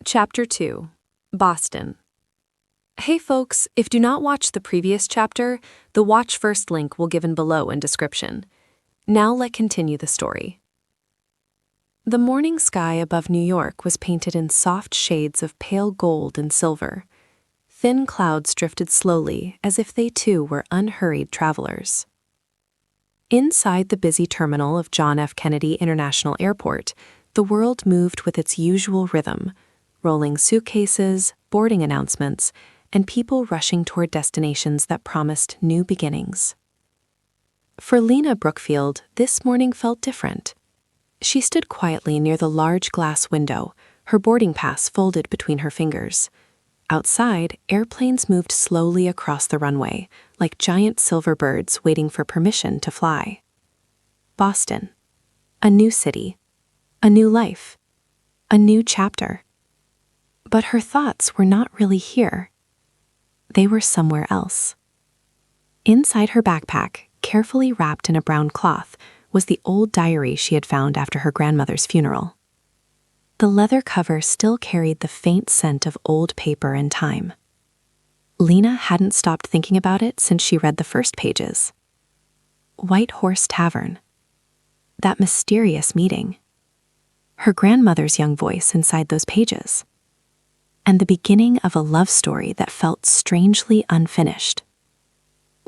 Chapter 2. Boston. Hey folks, if do not watch the previous chapter, the watch first link will given below in description. Now let's continue the story. The morning sky above New York was painted in soft shades of pale gold and silver. Thin clouds drifted slowly as if they too were unhurried travelers. Inside the busy terminal of John F. Kennedy International Airport, the world moved with its usual rhythm, rolling suitcases, boarding announcements, and people rushing toward destinations that promised new beginnings. For Lena Brookfield, this morning felt different. She stood quietly near the large glass window, her boarding pass folded between her fingers. Outside, airplanes moved slowly across the runway, like giant silver birds waiting for permission to fly. Boston. A new city. A new life. A new chapter. But her thoughts were not really here. They were somewhere else. Inside her backpack, carefully wrapped in a brown cloth, was the old diary she had found after her grandmother's funeral. The leather cover still carried the faint scent of old paper and time. Lena hadn't stopped thinking about it since she read the first pages. White Horse Tavern. That mysterious meeting. Her grandmother's young voice inside those pages. And the beginning of a love story that felt strangely unfinished.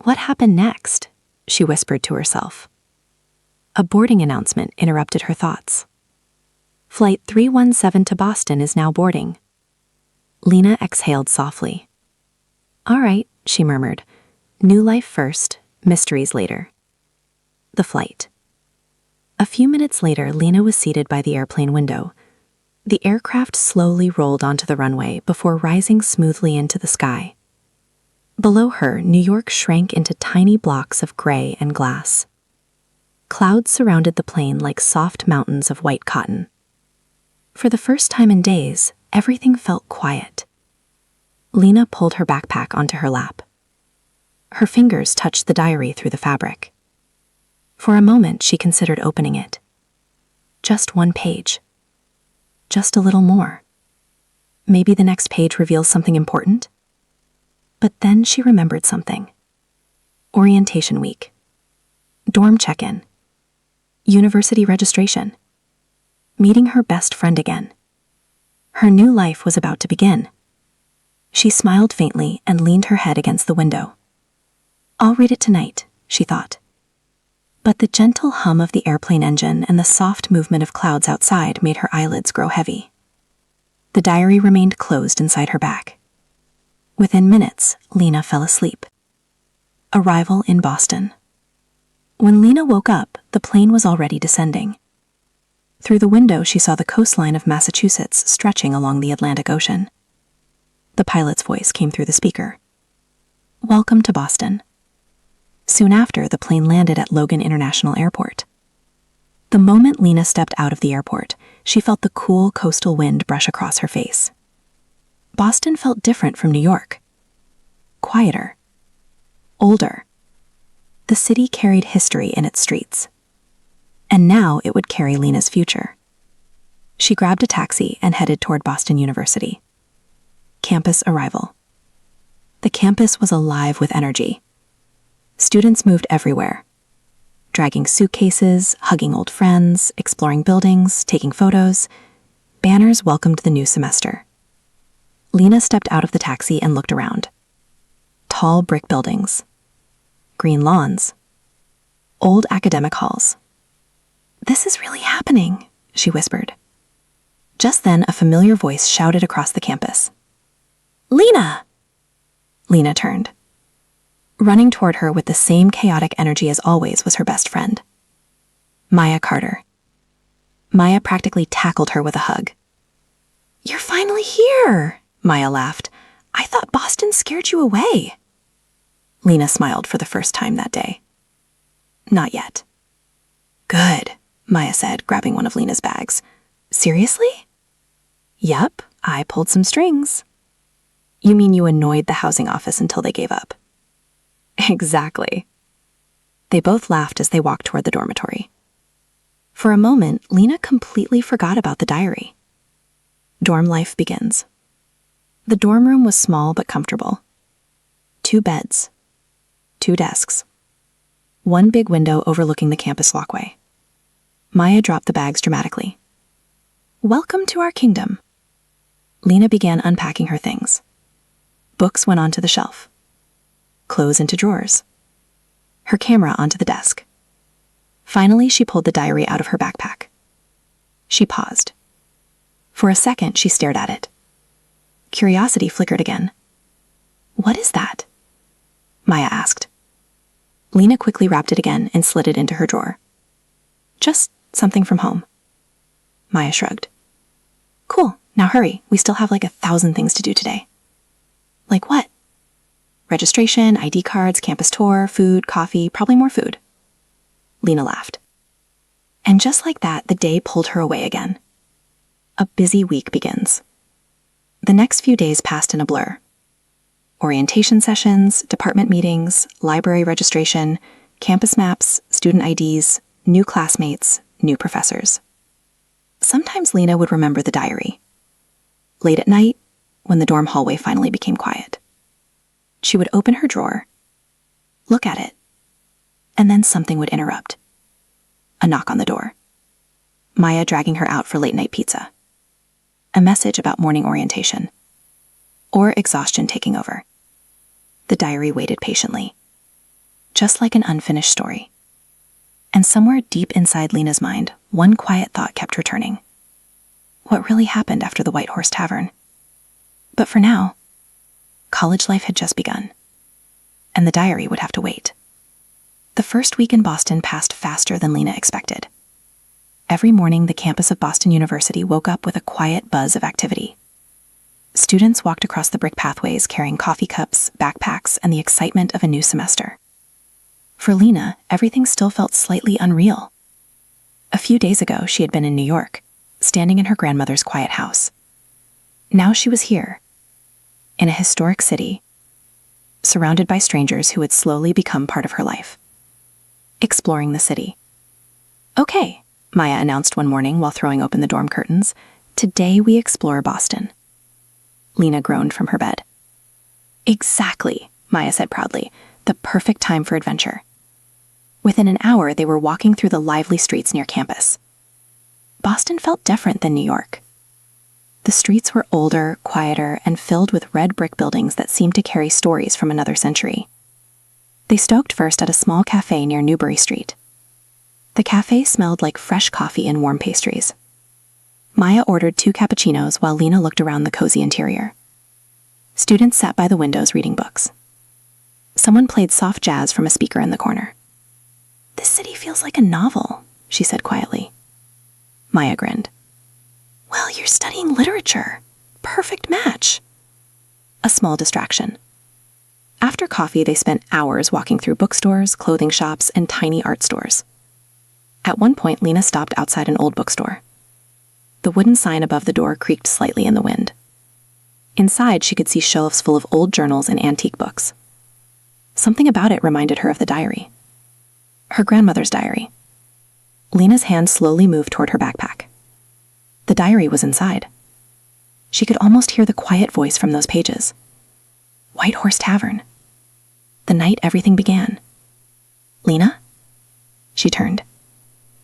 What happened next? She whispered to herself. A boarding announcement interrupted her thoughts. Flight 317 to Boston is now boarding. Lena exhaled softly. All right, she murmured. New life first, mysteries later. The flight. A few minutes later, Lena was seated by the airplane window. The aircraft slowly rolled onto the runway before rising smoothly into the sky. Below her, New York shrank into tiny blocks of gray and glass. Clouds surrounded the plane like soft mountains of white cotton. For the first time in days, everything felt quiet. Lena pulled her backpack onto her lap. Her fingers touched the diary through the fabric. For a moment, she considered opening it. Just one page. Just a little more. Maybe the next page reveals something important? But then she remembered something. Orientation week. Dorm check-in. University registration. Meeting her best friend again. Her new life was about to begin. She smiled faintly and leaned her head against the window. I'll read it tonight, she thought. But the gentle hum of the airplane engine and the soft movement of clouds outside made her eyelids grow heavy. The diary remained closed inside her back. Within minutes, Lena fell asleep. Arrival in Boston. When Lena woke up, the plane was already descending. Through the window, she saw the coastline of Massachusetts stretching along the Atlantic Ocean. The pilot's voice came through the speaker. Welcome to Boston. Soon after, the plane landed at Logan International Airport. The moment Lena stepped out of the airport, she felt the cool coastal wind brush across her face. Boston felt different from New York. Quieter. Older. The city carried history in its streets. And now it would carry Lena's future. She grabbed a taxi and headed toward Boston University. Campus arrival. The campus was alive with energy. Students moved everywhere, dragging suitcases, hugging old friends, exploring buildings, taking photos. Banners welcomed the new semester. Lena stepped out of the taxi and looked around. Tall brick buildings. Green lawns. Old academic halls. This is really happening, she whispered. Just then, a familiar voice shouted across the campus. Lena! Lena turned. Running toward her with the same chaotic energy as always was her best friend, Maya Carter. Maya practically tackled her with a hug. You're finally here, Maya laughed. I thought Boston scared you away. Lena smiled for the first time that day. Not yet. Good, Maya said, grabbing one of Lena's bags. Seriously? Yup, I pulled some strings. You mean you annoyed the housing office until they gave up? Exactly. They both laughed as they walked toward the dormitory. For a moment, Lena completely forgot about the diary. Dorm life begins. The dorm room was small but comfortable. 2 beds, 2 desks, 1 big window overlooking the campus walkway. Maya dropped the bags dramatically. "Welcome to our kingdom." Lena began unpacking her things. Books went onto the shelf, clothes into drawers, her camera onto the desk. Finally, she pulled the diary out of her backpack. She paused. For a second, she stared at it. Curiosity flickered again. "What is that?" Maya asked. Lena quickly wrapped it again and slid it into her drawer. "Just something from home." Maya shrugged. "Cool, now hurry, we still have like 1,000 things to do today." "Like what?" "Registration, ID cards, campus tour, food, coffee, probably more food." Lena laughed. And just like that, the day pulled her away again. A busy week begins. The next few days passed in a blur. Orientation sessions, department meetings, library registration, campus maps, student IDs, new classmates, new professors. Sometimes Lena would remember the diary. Late at night, when the dorm hallway finally became quiet, she would open her drawer, look at it, and then something would interrupt. A knock on the door. Maya dragging her out for late-night pizza. A message about morning orientation. Or exhaustion taking over. The diary waited patiently, just like an unfinished story. And somewhere deep inside Lena's mind, one quiet thought kept returning. What really happened after the White Horse Tavern? But for now, college life had just begun, and the diary would have to wait. The first week in Boston passed faster than Lena expected. Every morning, the campus of Boston University woke up with a quiet buzz of activity. Students walked across the brick pathways carrying coffee cups, backpacks, and the excitement of a new semester. For Lena, everything still felt slightly unreal. A few days ago, she had been in New York, standing in her grandmother's quiet house. Now she was here, in a historic city, surrounded by strangers who had slowly become part of her life. Exploring the city. "Okay," Maya announced one morning while throwing open the dorm curtains, "today we explore Boston." Lena groaned from her bed. "Exactly," Maya said proudly, "the perfect time for adventure." Within an hour, they were walking through the lively streets near campus. Boston felt different than New York. The streets were older, quieter, and filled with red brick buildings that seemed to carry stories from another century. They stopped first at a small cafe near Newbury Street. The cafe smelled like fresh coffee and warm pastries. Maya ordered 2 cappuccinos while Lena looked around the cozy interior. Students sat by the windows reading books. Someone played soft jazz from a speaker in the corner. "This city feels like a novel," she said quietly. Maya grinned. "Well, you're studying literature. Perfect match." A small distraction. After coffee, they spent hours walking through bookstores, clothing shops, and tiny art stores. At one point, Lena stopped outside an old bookstore. The wooden sign above the door creaked slightly in the wind. Inside, she could see shelves full of old journals and antique books. Something about it reminded her of the diary. Her grandmother's diary. Lena's hand slowly moved toward her backpack. The diary was inside. She could almost hear the quiet voice from those pages. White Horse Tavern. The night everything began. "Lena?" She turned.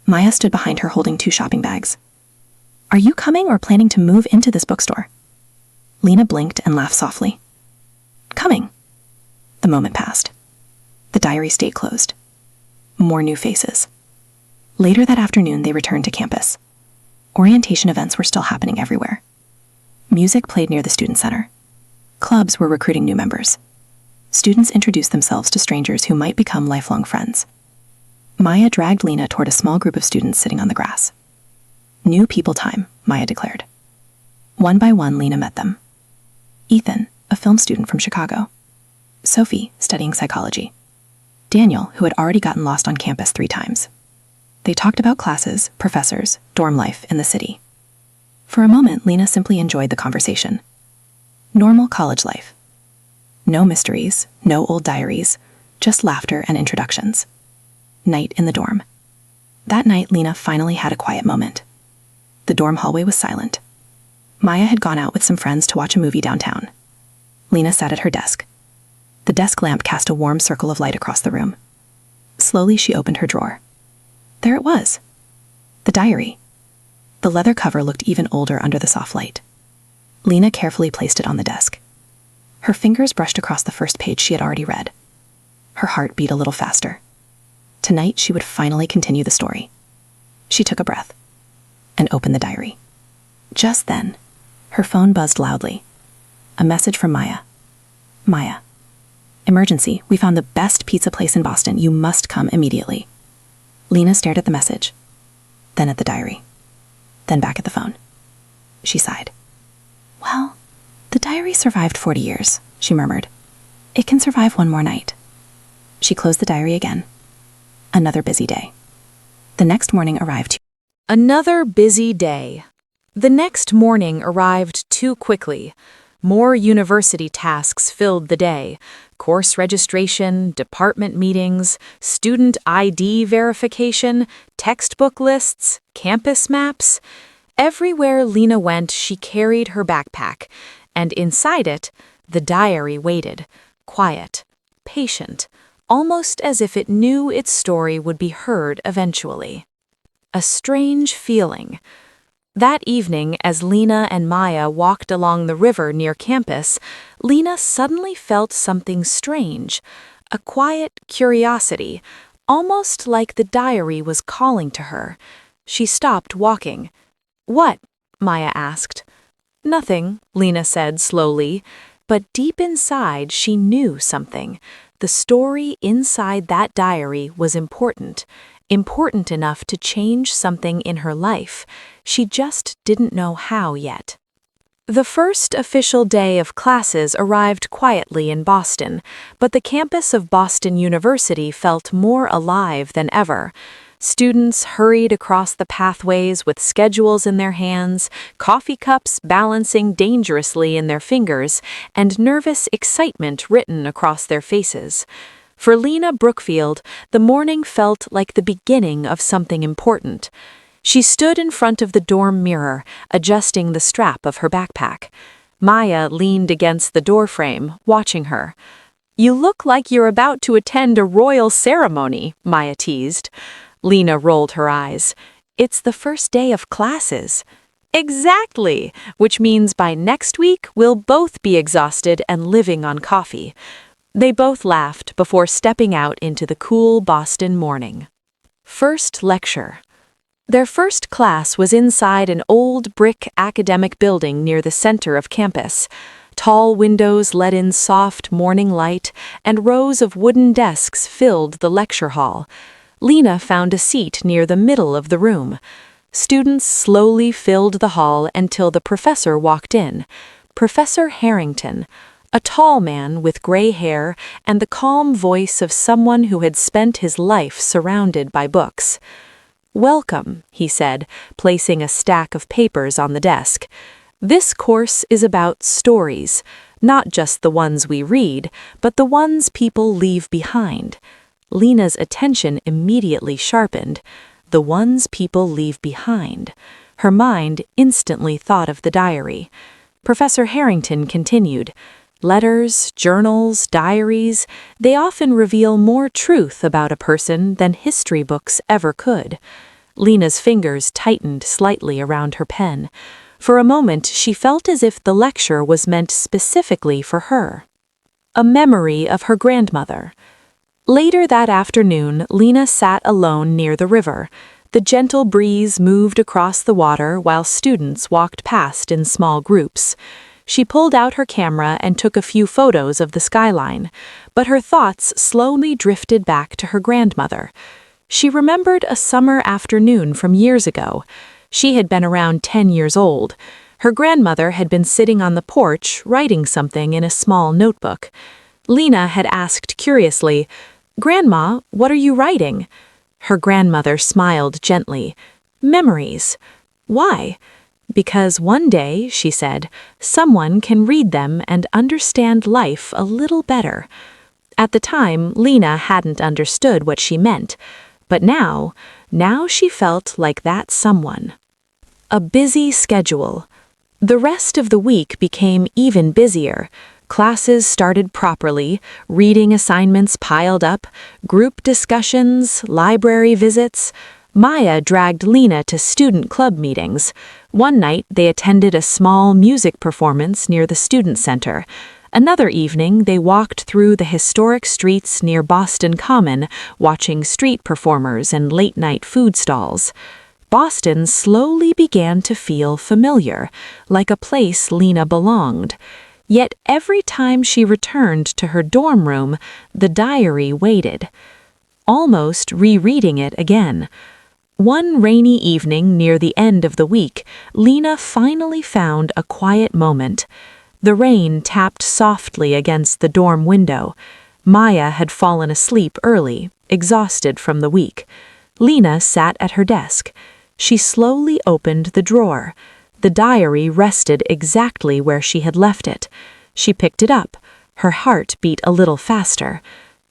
Maya stood behind her holding 2 shopping bags. "Are you coming or planning to move into this bookstore?" Lena blinked and laughed softly. "Coming." The moment passed. The diary stayed closed. More new faces. Later that afternoon, they returned to campus. Orientation events were still happening everywhere. Music played near the student center. Clubs were recruiting new members. Students introduced themselves to strangers who might become lifelong friends. Maya dragged Lena toward a small group of students sitting on the grass. "New people time," Maya declared. One by one, Lena met them. Ethan, a film student from Chicago. Sophie, studying psychology. Daniel, who had already gotten lost on campus 3 times. They talked about classes, professors, dorm life in the city. For a moment, Lena simply enjoyed the conversation. Normal college life. No mysteries, no old diaries, just laughter and introductions. Night in the dorm. That night, Lena finally had a quiet moment. The dorm hallway was silent. Maya had gone out with some friends to watch a movie downtown. Lena sat at her desk. The desk lamp cast a warm circle of light across the room. Slowly, she opened her drawer. There it was. The diary. The leather cover looked even older under the soft light. Lena carefully placed it on the desk. Her fingers brushed across the first page she had already read. Her heart beat a little faster. Tonight, she would finally continue the story. She took a breath and opened the diary. Just then, her phone buzzed loudly. A message from Maya. Maya. Emergency, we found the best pizza place in Boston. You must come immediately. Lena stared at the message, then at the diary, then back at the phone. She sighed. Well, the diary survived 40 years, she murmured. It can survive one more night. She closed the diary again. Another busy day. The next morning arrived. Another busy day. The next morning arrived too quickly. More university tasks filled the day. Course registration, department meetings, student ID verification, textbook lists, campus maps. Everywhere Lena went, she carried her backpack, and inside it, the diary waited, quiet, patient, almost as if it knew its story would be heard eventually. A strange feeling. That evening, as Lena and Maya walked along the river near campus, Lena suddenly felt something strange, a quiet curiosity, almost like the diary was calling to her. She stopped walking. What? Maya asked. Nothing, Lena said slowly, but deep inside she knew something. The story inside that diary was important enough to change something in her life. She just didn't know how yet. The first official day of classes arrived quietly in Boston, but the campus of Boston University felt more alive than ever. Students hurried across the pathways with schedules in their hands, coffee cups balancing dangerously in their fingers, and nervous excitement written across their faces. For Lena Brookfield, the morning felt like the beginning of something important. She stood in front of the dorm mirror, adjusting the strap of her backpack. Maya leaned against the doorframe, watching her. "You look like you're about to attend a royal ceremony," Maya teased. Lena rolled her eyes. "It's the first day of classes." "Exactly, which means by next week we'll both be exhausted and living on coffee." They both laughed before stepping out into the cool Boston morning. First lecture. Their first class was inside an old brick academic building near the center of campus. Tall windows let in soft morning light, and rows of wooden desks filled the lecture hall. Lena found a seat near the middle of the room. Students slowly filled the hall until the professor walked in. Professor Harrington, a tall man with gray hair and the calm voice of someone who had spent his life surrounded by books. "Welcome," he said, placing a stack of papers on the desk. "This course is about stories, not just the ones we read, but the ones people leave behind." Lena's attention immediately sharpened. The ones people leave behind. Her mind instantly thought of the diary. Professor Harrington continued. Letters, journals, diaries, they often reveal more truth about a person than history books ever could. Lena's fingers tightened slightly around her pen. For a moment, she felt as if the lecture was meant specifically for her. A memory of her grandmother. Later that afternoon, Lena sat alone near the river. The gentle breeze moved across the water while students walked past in small groups. She pulled out her camera and took a few photos of the skyline, but her thoughts slowly drifted back to her grandmother. She remembered a summer afternoon from years ago. She had been around 10 years old. Her grandmother had been sitting on the porch writing something in a small notebook. Lena had asked curiously, "Grandma, what are you writing?" Her grandmother smiled gently. "Memories." "Why?" "Because one day," she said, "someone can read them and understand life a little better." At the time, Lena hadn't understood what she meant, but now she felt like that someone. A busy schedule. The rest of the week became even busier. Classes started properly, reading assignments piled up, group discussions, library visits. Maya dragged Lena to student club meetings. One night, they attended a small music performance near the student center. Another evening, they walked through the historic streets near Boston Common, watching street performers and late-night food stalls. Boston slowly began to feel familiar, like a place Lena belonged. Yet every time she returned to her dorm room, the diary waited, almost rereading it again. One rainy evening near the end of the week, Lena finally found a quiet moment. The rain tapped softly against the dorm window. Maya had fallen asleep early, exhausted from the week. Lena sat at her desk. She slowly opened the drawer. The diary rested exactly where she had left it. She picked it up. Her heart beat a little faster.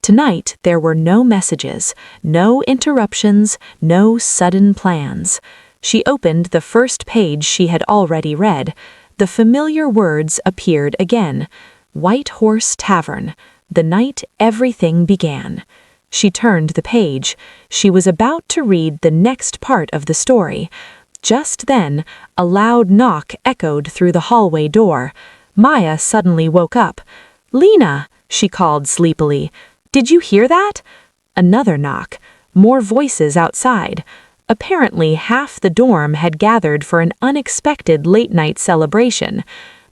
Tonight, there were no messages, no interruptions, no sudden plans. She opened the first page she had already read. The familiar words appeared again. White Horse Tavern. The night everything began. She turned the page. She was about to read the next part of the story. Just then, a loud knock echoed through the hallway door. Maya suddenly woke up. "Lena," she called sleepily. "Did you hear that?" Another knock. More voices outside. Apparently, half the dorm had gathered for an unexpected late-night celebration.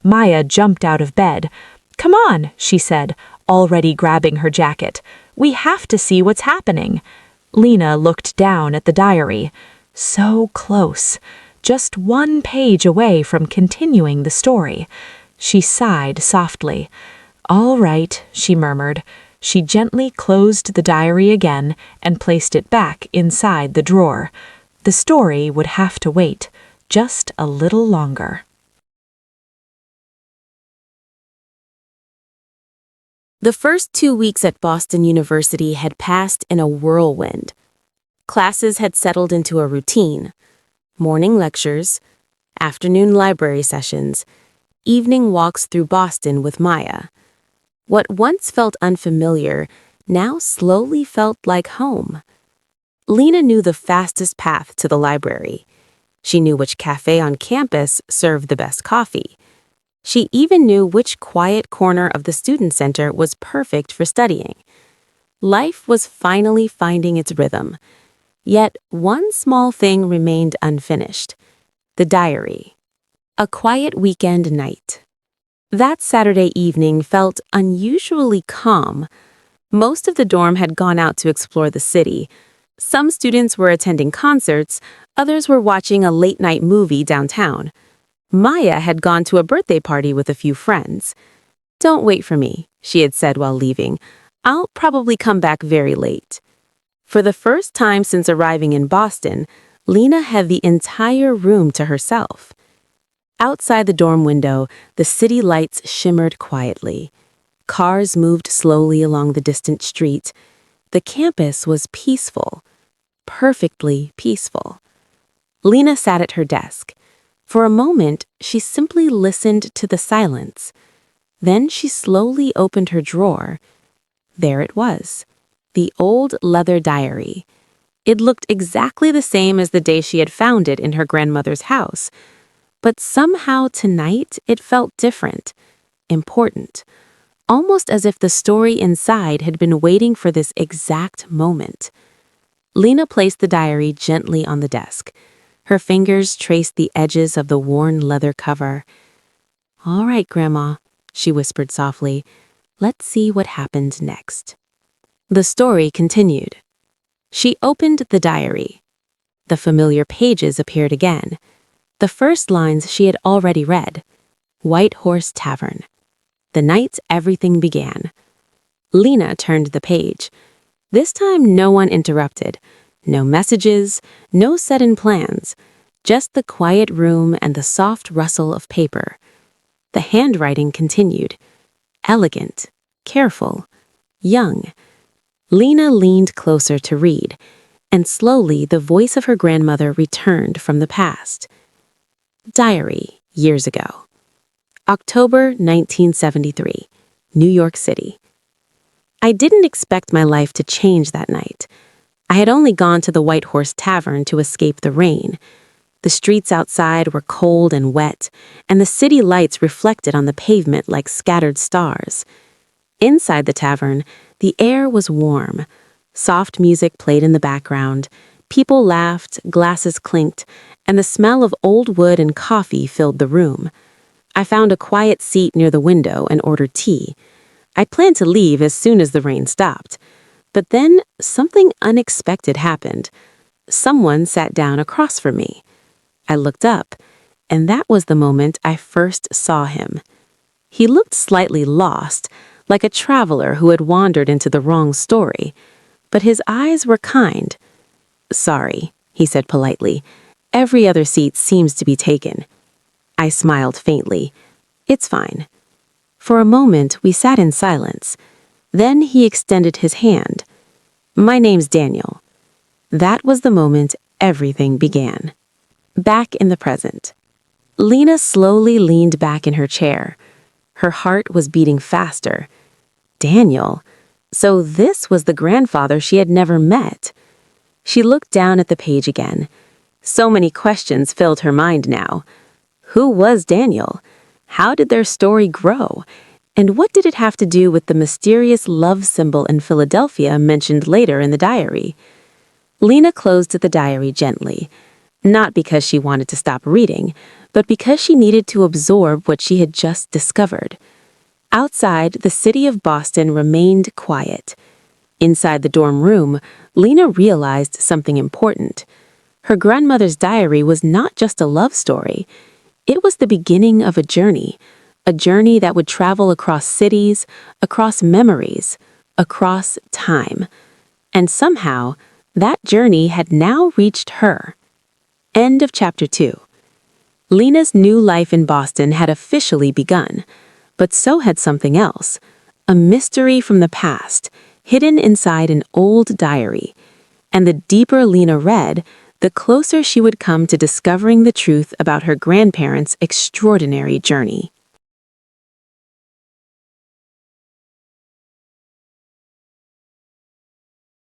Maya jumped out of bed. "Come on," she said, already grabbing her jacket. "We have to see what's happening." Lena looked down at the diary. So close. Just one page away from continuing the story. She sighed softly. "All right," she murmured. She gently closed the diary again and placed it back inside the drawer. The story would have to wait just a little longer. The first 2 weeks at Boston University had passed in a whirlwind. Classes had settled into a routine. Morning lectures, afternoon library sessions, evening walks through Boston with Maya. What once felt unfamiliar now slowly felt like home. Lena knew the fastest path to the library. She knew which cafe on campus served the best coffee. She even knew which quiet corner of the student center was perfect for studying. Life was finally finding its rhythm. Yet one small thing remained unfinished: the diary. A quiet weekend night. That Saturday evening felt unusually calm. Most of the dorm had gone out to explore the city. Some students were attending concerts, others were watching a late-night movie downtown. Maya had gone to a birthday party with a few friends. "Don't wait for me," she had said while leaving. "I'll probably come back very late." For the first time since arriving in Boston, Lena had the entire room to herself. Outside the dorm window, the city lights shimmered quietly. Cars moved slowly along the distant street. The campus was peaceful, perfectly peaceful. Lena sat at her desk. For a moment, she simply listened to the silence. Then she slowly opened her drawer. There it was, the old leather diary. It looked exactly the same as the day she had found it in her grandmother's house. But somehow tonight it felt different, important, almost as if the story inside had been waiting for this exact moment. Lena placed the diary gently on the desk. Her fingers traced the edges of the worn leather cover. "All right, Grandma," she whispered softly. "Let's see what happened next." The story continued. She opened the diary. The familiar pages appeared again. The first lines she had already read. White Horse Tavern. The night everything began. Lena turned the page. This time no one interrupted. No messages, no sudden plans. Just the quiet room and the soft rustle of paper. The handwriting continued. Elegant, careful, young. Lena leaned closer to read, and slowly the voice of her grandmother returned from the past. "Diary, years ago. October 1973, New York City. I didn't expect my life to change that night. I had only gone to the White Horse Tavern to escape the rain. The streets outside were cold and wet, and the city lights reflected on the pavement like scattered stars. Inside the tavern, the air was warm. Soft music played in the background. People laughed, glasses clinked, and the smell of old wood and coffee filled the room. I found a quiet seat near the window and ordered tea. I planned to leave as soon as the rain stopped. But then something unexpected happened. Someone sat down across from me. I looked up, and that was the moment I first saw him. He looked slightly lost, like a traveler who had wandered into the wrong story. But his eyes were kind. "Sorry," he said politely. "Every other seat seems to be taken." I smiled faintly. "It's fine." For a moment, we sat in silence. Then he extended his hand. "My name's Daniel." That was the moment everything began. Back in the present. Lena slowly leaned back in her chair. Her heart was beating faster. Daniel? So this was the grandfather she had never met. She looked down at the page again. So many questions filled her mind now. Who was Daniel? How did their story grow? And what did it have to do with the mysterious love symbol in Philadelphia mentioned later in the diary? Lena closed the diary gently, not because she wanted to stop reading, but because she needed to absorb what she had just discovered. Outside, the city of Boston remained quiet. Inside the dorm room, Lena realized something important. Her grandmother's diary was not just a love story. It was the beginning of a journey that would travel across cities, across memories, across time. And somehow, that journey had now reached her. End of chapter 2. Lena's new life in Boston had officially begun, but so had something else, a mystery from the past, hidden inside an old diary. And the deeper Lena read, the closer she would come to discovering the truth about her grandparents' extraordinary journey.